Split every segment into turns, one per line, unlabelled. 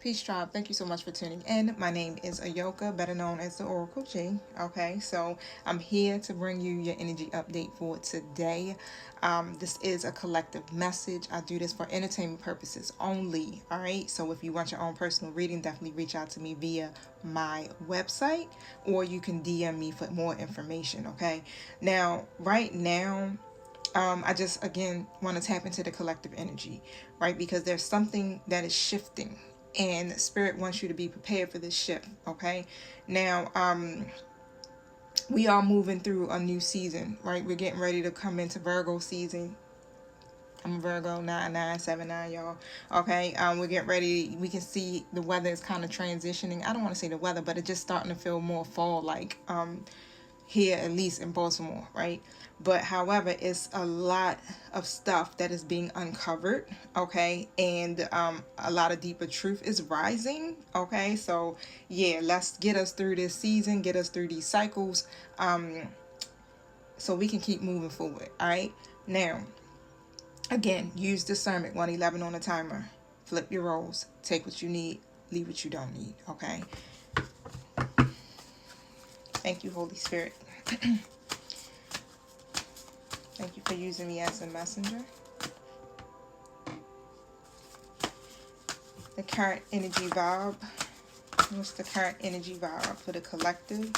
Peace tribe, thank you so much for tuning in. My name is Ayoka, better known as the Oracle G. Okay, so I'm here to bring you your energy update for today. This is a collective message. I do this for entertainment purposes only. All right, so if you want your own personal reading, definitely reach out to me via my website, or you can DM me for more information. Okay, now, right now, I just again want to tap into the collective energy, right? Because there's something that is shifting, and Spirit wants you to be prepared for this shift. Okay, now we are moving through a new season, right? We're getting ready to come into Virgo season. I'm a Virgo 9979, y'all. Okay, we're getting ready. We can see the weather is kind of transitioning. I don't want to say the weather, but it's just starting to feel more fall like. Here, at least in Baltimore, right? But however, it's a lot of stuff that is being uncovered, okay? And a lot of deeper truth is rising, okay? So yeah, let's get us through this season, get us through these cycles, so we can keep moving forward. All right, now again, use discernment. 111 on the timer. Flip your roles. Take what you need, leave what you don't need. Okay, thank you, Holy Spirit. Thank you for using me as a messenger. The current energy vibe. What's the current energy vibe for the collective?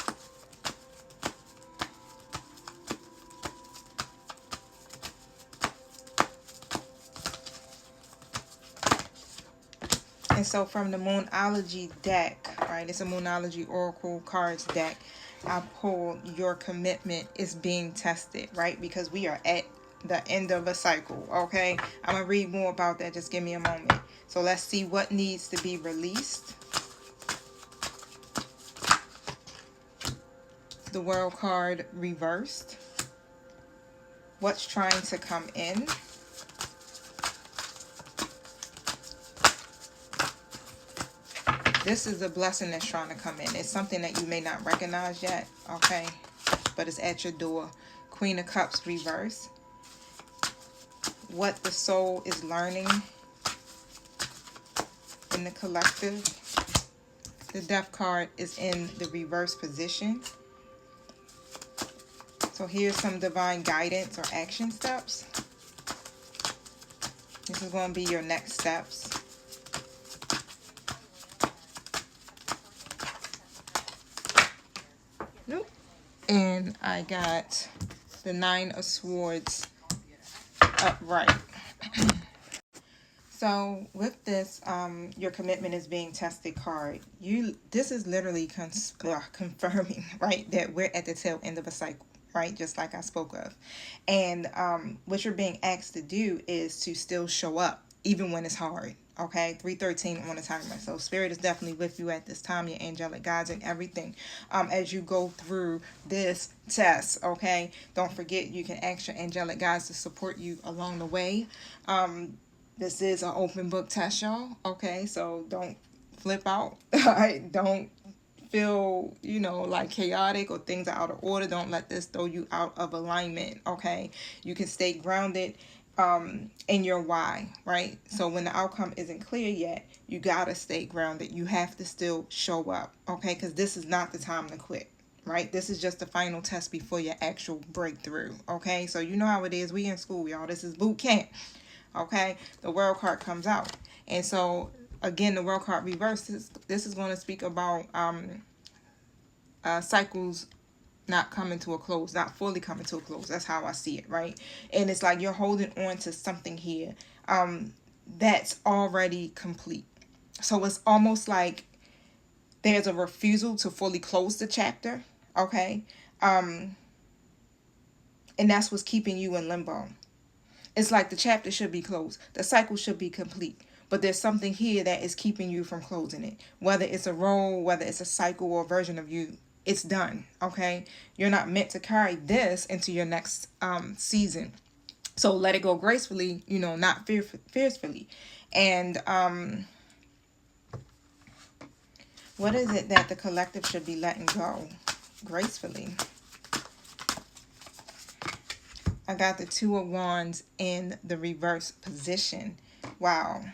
And so from the Moonology deck, right? It's a Moonology Oracle cards deck. I pulled your commitment is being tested, right? Because we are at the end of a cycle, okay? I'm going to read more about that. Just give me a moment. So let's see what needs to be released. The World card reversed. What's trying to come in? This is a blessing that's trying to come in. It's something that you may not recognize yet, okay? But it's at your door. Queen of Cups reverse. What the soul is learning in the collective. The Death card is in the reverse position. So here's some divine guidance or action steps. This is going to be your next steps. Nope. And I got the Nine of Swords upright. So with this, your commitment is being tested card. This is literally confirming, right, that we're at the tail end of a cycle, right, just like I spoke of. And what you're being asked to do is to still show up, even when it's hard. Okay, 313 on the timer. So Spirit is definitely with you at this time, your angelic guides and everything, as you go through this test. Okay, don't forget you can ask your angelic guides to support you along the way. This is an open book test, y'all. Okay, so don't flip out. All right, don't feel, like chaotic or things are out of order. Don't let this throw you out of alignment. Okay, you can stay grounded in your why, right? So when the outcome isn't clear yet, you gotta stay grounded. You have to still show up, okay? Because this is not the time to quit. Right, this is just the final test before your actual breakthrough. Okay, so you know how it is. We in school, y'all. This is boot camp. Okay, the World card comes out, and so again, the World card reverses. This is going to speak about cycles not coming to a close, not fully coming to a close. That's how I see it, right? And it's like you're holding on to something here that's already complete. So it's almost like there's a refusal to fully close the chapter, okay? And that's what's keeping you in limbo. It's like the chapter should be closed. The cycle should be complete. But there's something here that is keeping you from closing it. Whether it's a role, whether it's a cycle or a version of you, it's done, okay? You're not meant to carry this into your next season. So let it go gracefully, not fiercely. And what is it that the collective should be letting go gracefully? I got the Two of Wands in the reverse position. Wow.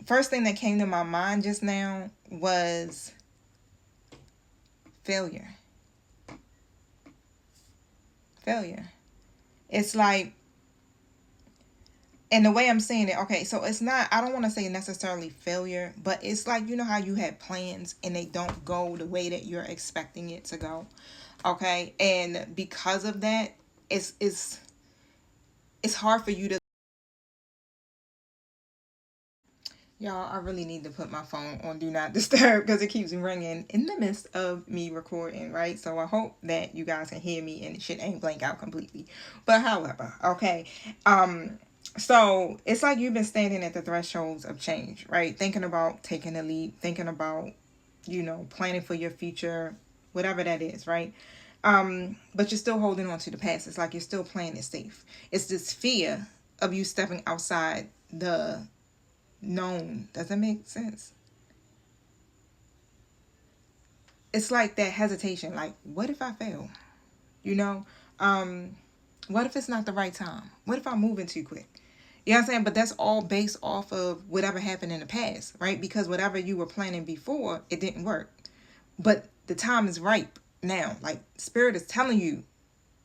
first thing that came to my mind just now was failure. Failure. It's like, and the way I'm saying it, okay, so it's not, I don't want to say necessarily failure, but it's like, you know how you had plans and they don't go the way that you're expecting it to go, okay? And because of that, it's hard for you to, y'all, I really need to put my phone on do not disturb because it keeps ringing in the midst of me recording, right? So I hope that you guys can hear me and shit ain't blank out completely. But however, okay, so it's like you've been standing at the thresholds of change, right? Thinking about taking a leap, thinking about, you know, planning for your future, whatever that is, right? But you're still holding on to the past. It's like you're still playing it safe. It's this fear of you stepping outside the known. Does that make sense? It's like that hesitation, like, what if I fail? You know? What if it's not the right time? What if I'm moving too quick? You know what I'm saying? But that's all based off of whatever happened in the past, right? Because whatever you were planning before, it didn't work. But the time is ripe now. Like, Spirit is telling you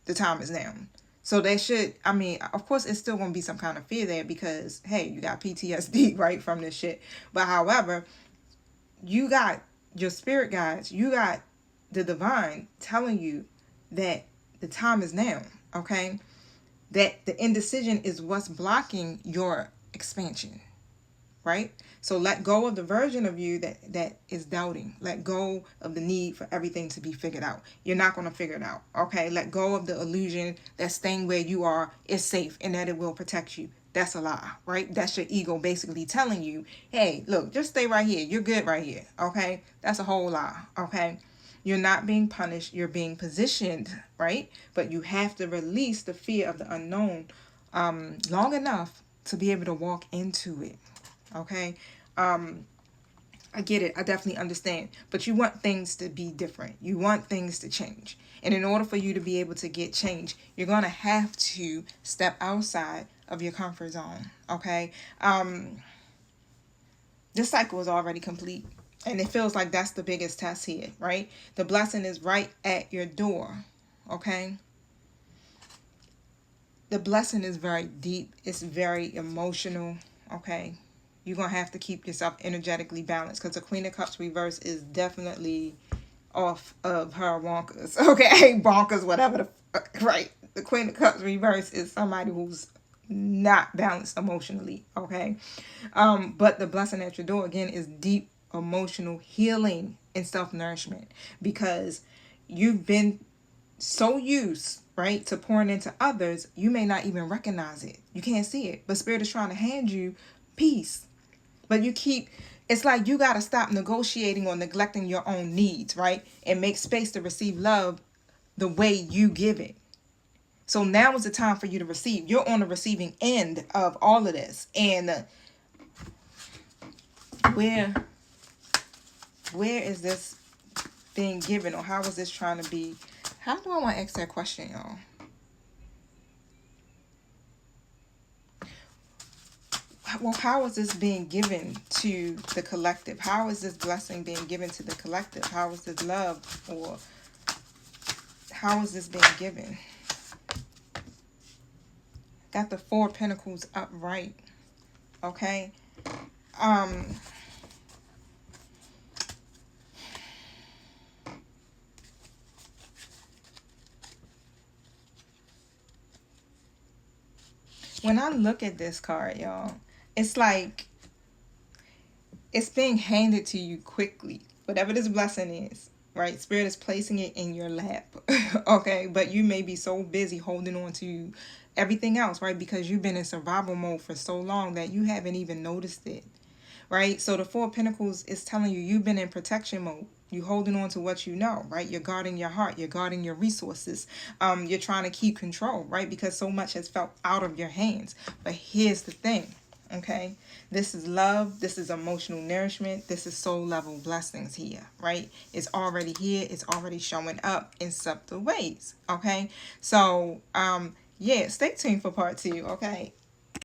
the time is now. So they should, I mean, of course, it's still going to be some kind of fear there because, hey, you got PTSD, right, from this shit. But however, you got your spirit guides, you got the divine telling you that the time is now, okay? That the indecision is what's blocking your expansion, right? So let go of the version of you that is doubting. Let go of the need for everything to be figured out. You're not going to figure it out, okay? Let go of the illusion that staying where you are is safe and that it will protect you. That's a lie, right? That's your ego basically telling you, hey, look, just stay right here. You're good right here, okay? That's a whole lie, okay? You're not being punished. You're being positioned, right? But you have to release the fear of the unknown long enough to be able to walk into it, okay? I get it. I definitely understand. But you want things to be different. You want things to change. And in order for you to be able to get change, you're going to have to step outside of your comfort zone, okay? This cycle is already complete. And it feels like that's the biggest test here, right? The blessing is right at your door, okay? The blessing is very deep. It's very emotional, okay? You're going to have to keep yourself energetically balanced because the Queen of Cups reverse is definitely off of her wonkers, okay? Bonkers, whatever the right? The Queen of Cups reverse is somebody who's not balanced emotionally, okay? But the blessing at your door, again, is deep emotional healing and self-nourishment because you've been so used, right, to pouring into others, you may not even recognize it. You can't see it. But Spirit is trying to hand you peace. But you keep, it's like you got to stop negotiating or neglecting your own needs, right? And make space to receive love the way you give it. So now is the time for you to receive. You're on the receiving end of all of this. And where is this being given, or how is this trying to be? How do I want to ask that question, y'all? Well, how is this being given to the collective? How is this blessing being given to the collective? How is this love, or how is this being given? Got the Four of Pentacles upright. Okay. When I look at this card, y'all, it's like it's being handed to you quickly. Whatever this blessing is, right? Spirit is placing it in your lap. Okay. But you may be so busy holding on to everything else, right? Because you've been in survival mode for so long that you haven't even noticed it, right? So the Four of Pentacles is telling you you've been in protection mode. You're holding on to what you know, right? You're guarding your heart. You're guarding your resources. You're trying to keep control, right? Because so much has felt out of your hands. But here's the thing, okay? This is love. This is emotional nourishment. This is soul level blessings here, right? It's already here. It's already showing up in subtle ways, okay? So, yeah, stay tuned for part 2, okay?